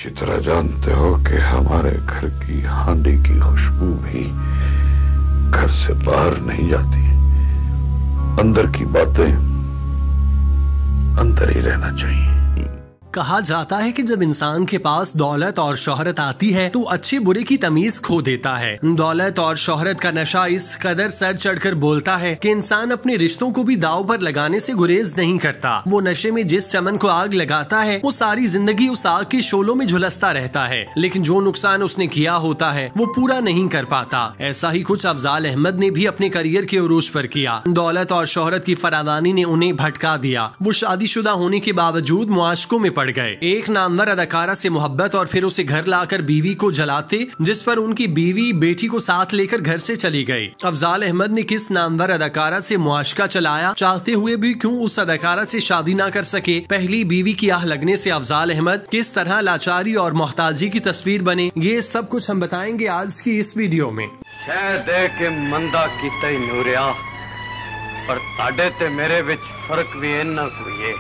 अच्छी तरह जानते हो कि हमारे घर की हांडी की खुशबू भी घर से बाहर नहीं जाती। अंदर की बातें अंदर ही रहना चाहिए। कहा जाता है कि जब इंसान के पास दौलत और शोहरत आती है तो अच्छे बुरे की तमीज खो देता है। दौलत और शोहरत का नशा इस कदर सर चढ़कर बोलता है कि इंसान अपने रिश्तों को भी दांव पर लगाने से गुरेज नहीं करता। वो नशे में जिस चमन को आग लगाता है वो सारी जिंदगी उस आग के शोलों में झुलसता रहता है, लेकिन जो नुकसान उसने किया होता है वो पूरा नहीं कर पाता। ऐसा ही कुछ अफजाल अहमद ने भी अपने करियर के उरूज पर किया। दौलत और शोहरत की फरावानी ने उन्हें भटका दिया। वो शादीशुदा होने के बावजूद मुआशकों में पड़ गए। एक नामवर अदाकारा से मोहब्बत और फिर उसे घर लाकर बीवी को जलाते, जिस पर उनकी बीवी बेटी को साथ लेकर घर से चली गई। अफजाल अहमद ने किस नामवर अदाकारा से मुआशका चलाया, चाहते हुए भी क्यों उस अदाकारा से शादी ना कर सके। पहली बीवी की आह लगने से अफजाल अहमद किस तरह लाचारी और मोहताजी की तस्वीर बने, ये सब कुछ हम बताएंगे आज की इस वीडियो में। मंदा कीता नूरिया, पर ताडे ते मेरे विच फर्क भी इन्ना कोई है।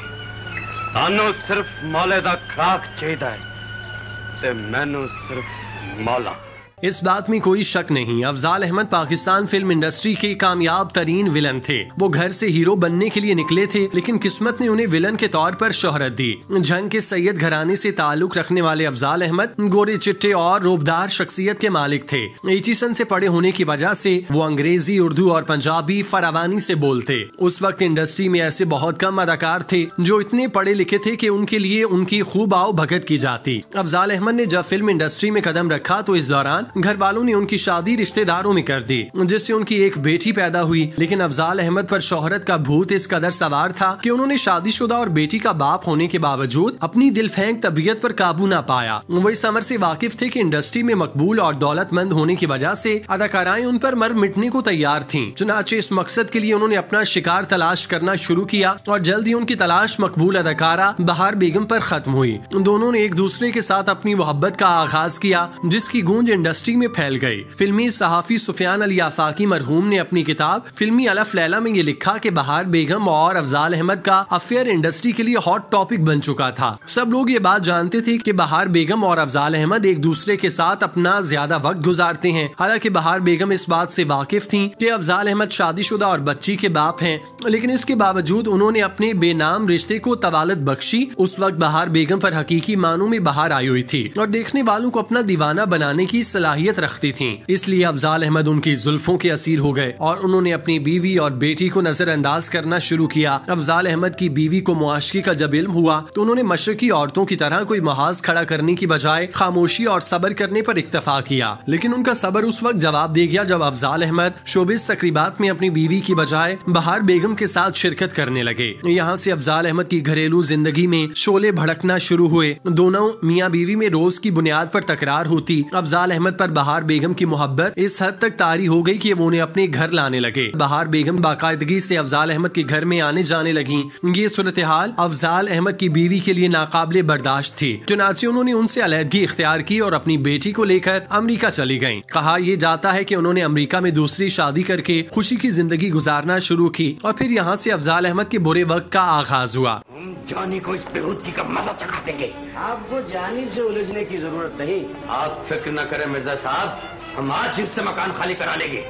तानू सिर्फ मौले दा खराक चाहिदा है ते मैनू सिर्फ मौला। इस बात में कोई शक नहीं, अफजाल अहमद पाकिस्तान फिल्म इंडस्ट्री के कामयाब तरीन विलन थे। वो घर से हीरो बनने के लिए निकले थे, लेकिन किस्मत ने उन्हें विलन के तौर पर शोहरत दी। जंग के सैयद घराने से ताल्लुक रखने वाले अफजाल अहमद गोरे चिट्टे और रोबदार शख्सियत के मालिक थे। एचिसन से पढ़े होने की वजह से वो अंग्रेजी, उर्दू और पंजाबी फरावानी से बोलते। उस वक्त इंडस्ट्री में ऐसे बहुत कम अदाकार थे जो इतने पढ़े लिखे थे कि उनके लिए उनकी खूब आओ भगत की जाती। अफजाल अहमद ने जब फिल्म इंडस्ट्री में कदम रखा तो इस दौरान घर वालों ने उनकी शादी रिश्तेदारों में कर दी, जिससे उनकी एक बेटी पैदा हुई। लेकिन अफजाल अहमद पर शोहरत का भूत इस कदर सवार था कि उन्होंने शादीशुदा और बेटी का बाप होने के बावजूद अपनी दिलफेंक तबीयत पर काबू न पाया। वो इस अमर से वाकिफ थे कि इंडस्ट्री में मकबूल और दौलतमंद होने की वजह से अदाकाराएं उन पर मर मिटने को तैयार थीं। चुनाचे इस मकसद के लिए उन्होंने अपना शिकार तलाश करना शुरू किया और जल्द ही उनकी तलाश मकबूल अदाकारा बहार बेगम पर खत्म हुई। दोनों ने एक दूसरे के साथ अपनी मोहब्बत का आगाज किया, जिसकी गूंज इंडस्ट्री में फैल गई। फिल्मी सहाफी सुफियान अली आफाकी मरहूम ने अपनी किताब फिल्मी अलफ लैला में ये लिखा कि बहार बेगम और अफजाल अहमद का अफेयर इंडस्ट्री के लिए हॉट टॉपिक बन चुका था। सब लोग ये बात जानते थे कि बहार बेगम और अफजाल अहमद एक दूसरे के साथ अपना ज्यादा वक्त गुजारते हैं। हालांकि बहार बेगम इस बात से वाकिफ थीं कि अफजाल अहमद शादीशुदा और बच्ची के बाप हैं, लेकिन इसके बावजूद उन्होंने अपने बेनाम रिश्ते को तवालत बख्शी। उस वक्त बहार बेगम पर हकीकी मानों में बहार आई हुई थी और देखने वालों को अपना दीवाना बनाने की सलाहियत रखती थी। इसलिए अफजाल अहमद उनकी जुल्फों के असीर हो गए और उन्होंने अपनी बीवी और बेटी को नजरअंदाज करना शुरू किया। अफजाल अहमद की बीवी को मुआशकी का जब इल्म हुआ तो उन्होंने मशरकी औरतों की तरह कोई महाज खड़ा करने की बजाय खामोशी और सब्र करने पर इक्तफा किया। लेकिन उनका सब्र उस वक्त जवाब दे गया जब अफजाल अहमद शोबिस तकरीबात में अपनी बीवी की बजाय बहार बेगम के साथ शिरकत करने लगे। यहाँ से अफजाल अहमद की घरेलू जिंदगी में शोले भड़कना शुरू हुए। दोनों मियाँ बीवी में रोज की बुनियाद पर तकरार होती। अफजाल अहमद पर बहार बेगम की मोहब्बत इस हद तक तारी हो गई कि वो उन्हें अपने घर लाने लगे। बहार बेगम बाकायदगी से अफजाल अहमद के घर में आने जाने लगी। ये सूरत हाल अफजाल अहमद की बीवी के लिए नाकाबिले बर्दाश्त थी। चुनाचे उन्होंने उनसे अलहदगी इख्तियार की और अपनी बेटी को लेकर अमेरिका चली गईं। कहा यह जाता है कि उन्होंने अमेरिका में दूसरी शादी करके खुशी की जिंदगी गुजारना शुरू की और फिर यहाँ से अफजाल अहमद के बुरे वक्त का आगाज हुआ। जानी को इस बेहूदगी का मजा चखा देंगे। आपको जानी से उलझने की जरूरत नहीं। आप फिक्र न करें मिर्जा साहब, हम आज इससे मकान खाली करा लेंगे।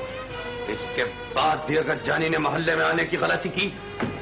इसके बाद भी अगर जानी ने मोहल्ले में आने की गलती की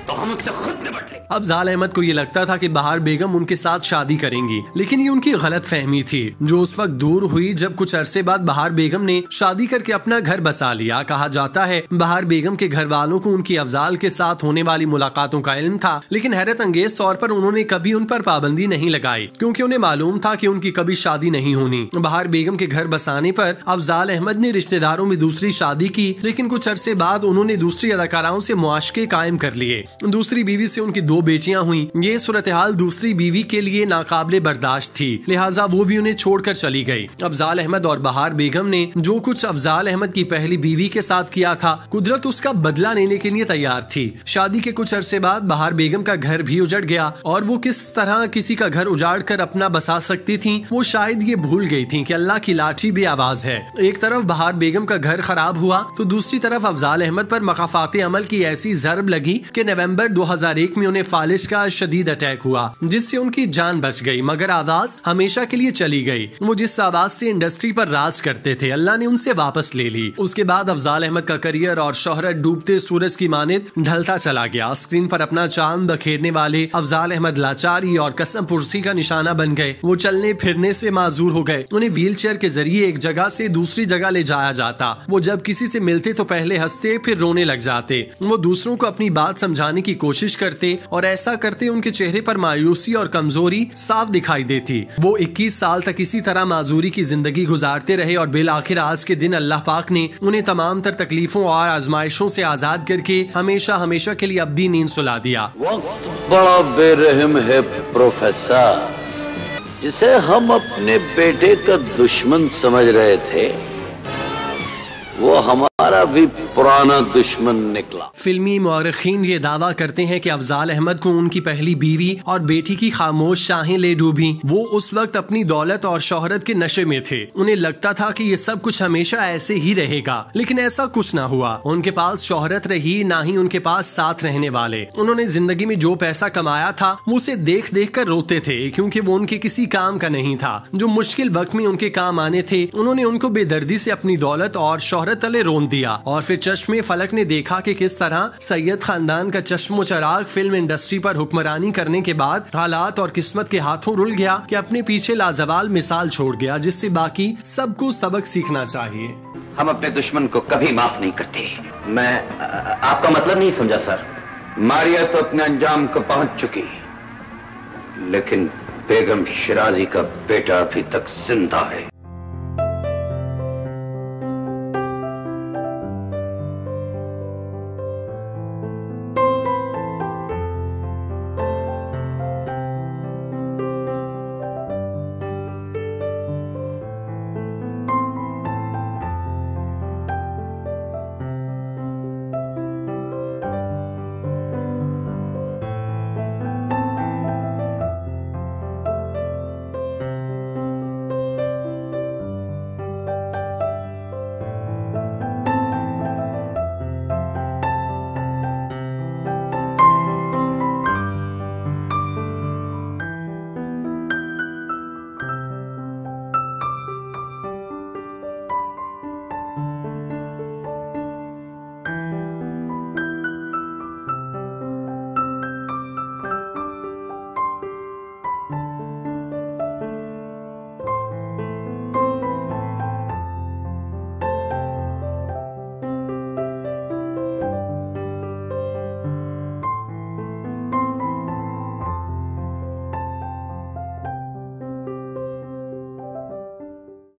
तो हम उससे खुद निपट लेंगे। अफजाल अहमद को ये लगता था कि बहार बेगम उनके साथ शादी करेंगी, लेकिन ये उनकी गलत फहमी थी जो उस वक्त दूर हुई जब कुछ अरसे बाद बहार बेगम ने शादी करके अपना घर बसा लिया। कहा जाता है बहार बेगम के घर वालों को उनकी अफजाल के साथ होने वाली मुलाकातों का इल्म था, लेकिन हैरत अंगेज तौर पर उन्होंने कभी उन पर पाबंदी नहीं लगाई क्योंकि उन्हें मालूम था कि उनकी कभी शादी नहीं होनी। बहार बेगम के घर बसाने पर अफजाल अहमद ने रिश्तेदारों में दूसरी शादी की, लेकिन कुछ अरसे बाद उन्होंने दूसरी अदाकाराओं से मुआशके कायम कर लिए। दूसरी बीवी से उनकी 2 बेटियां हुई। ये सूरत हाल दूसरी बीवी के लिए नाकाबिले बर्दाश्त थी, लिहाजा वो भी उन्हें छोड़कर चली गई। अफजाल अहमद और बहार बेगम ने जो कुछ अफजाल अहमद की पहली बीवी के साथ किया था, कुदरत उसका बदला लेने के लिए तैयार थी। शादी के कुछ अरसे बाद बहार बेगम का घर भी उजड़ गया और वो किस तरह किसी का घर उजाड़ कर अपना बसा सकती थी, वो शायद ये भूल गई थी कि अल्लाह की लाठी भी आवाज है। एक तरफ बहार बेगम का घर खराब हुआ तो दूसरी तरफ अफजाल अहमद पर मकाफात अमल की ऐसी ज़रब लगी कि नवंबर 2001 में उन्हें फालिज का शदीद अटैक हुआ, जिससे उनकी जान बच गई, मगर आवाज हमेशा के लिए चली गई। वो जिस आवाज से इंडस्ट्री पर राज करते थे, अल्लाह ने उनसे वापस ले ली। उसके बाद अफजाल अहमद का करियर और शोहरत डूबते सूरज की मानिद ढलता चला गया। स्क्रीन पर अपना चांद बखेरने वाले अफजाल अहमद लाचारी और कसम पुरसी का निशाना बन गए। वो चलने फिरने से माजूर हो गए। उन्हें व्हील चेयर के जरिए एक जगह से दूसरी जगह ले जाया जाता। वो जब किसी से मिलते तो पहले हंसते फिर रोने लग जाते। वो दूसरों को अपनी बात समझाने की कोशिश करते और ऐसा करते उनके चेहरे पर मायूसी और कमजोरी साफ दिखाई देती। वो 21 साल तक इसी तरह माजूरी की जिंदगी गुजारते रहे और बिल आखिर आज के दिन अल्लाह पाक ने उन्हें तमाम तर तकलीफों और आजमाइशों से आजाद करके हमेशा हमेशा के लिए अब्दी नींद सुला दिया। वक्त बड़ा बेरहम है प्रोफेसर, जिसे हम अपने बेटे का दुश्मन समझ रहे थे, वो हमारा भी पुराना दुश्मन निकला। फिल्मी मौरखीन ये दावा करते हैं कि अफजाल अहमद को उनकी पहली बीवी और बेटी की खामोश शाहें ले डूबी। वो उस वक्त अपनी दौलत और शोहरत के नशे में थे। उन्हें लगता था कि ये सब कुछ हमेशा ऐसे ही रहेगा, लेकिन ऐसा कुछ ना हुआ। उनके पास शोहरत रही, ना ही उनके पास साथ रहने वाले। उन्होंने जिंदगी में जो पैसा कमाया था वो उसे देख देख कर रोते थे, क्योंकि वो उनके किसी काम का नहीं था। जो मुश्किल वक्त में उनके काम आने थे, उन्होंने उनको बेदर्दी से अपनी दौलत और शोहरत तले रोन दिया। और फिर चश्मे फलक ने देखा कि किस तरह सैयद खानदान का चश्मो चराग फिल्म इंडस्ट्री पर हुक्मरानी करने के बाद हालात और किस्मत के हाथों रुल गया कि अपने पीछे लाजवाल मिसाल छोड़ गया, जिससे बाकी सबको सबक सीखना चाहिए। हम अपने दुश्मन को कभी माफ नहीं करते। मैं आपका मतलब नहीं समझा सर। मारिया तो अपने अंजाम को पहुंच चुकी, लेकिन बेगम शिराजी का बेटा अभी तक जिंदा है।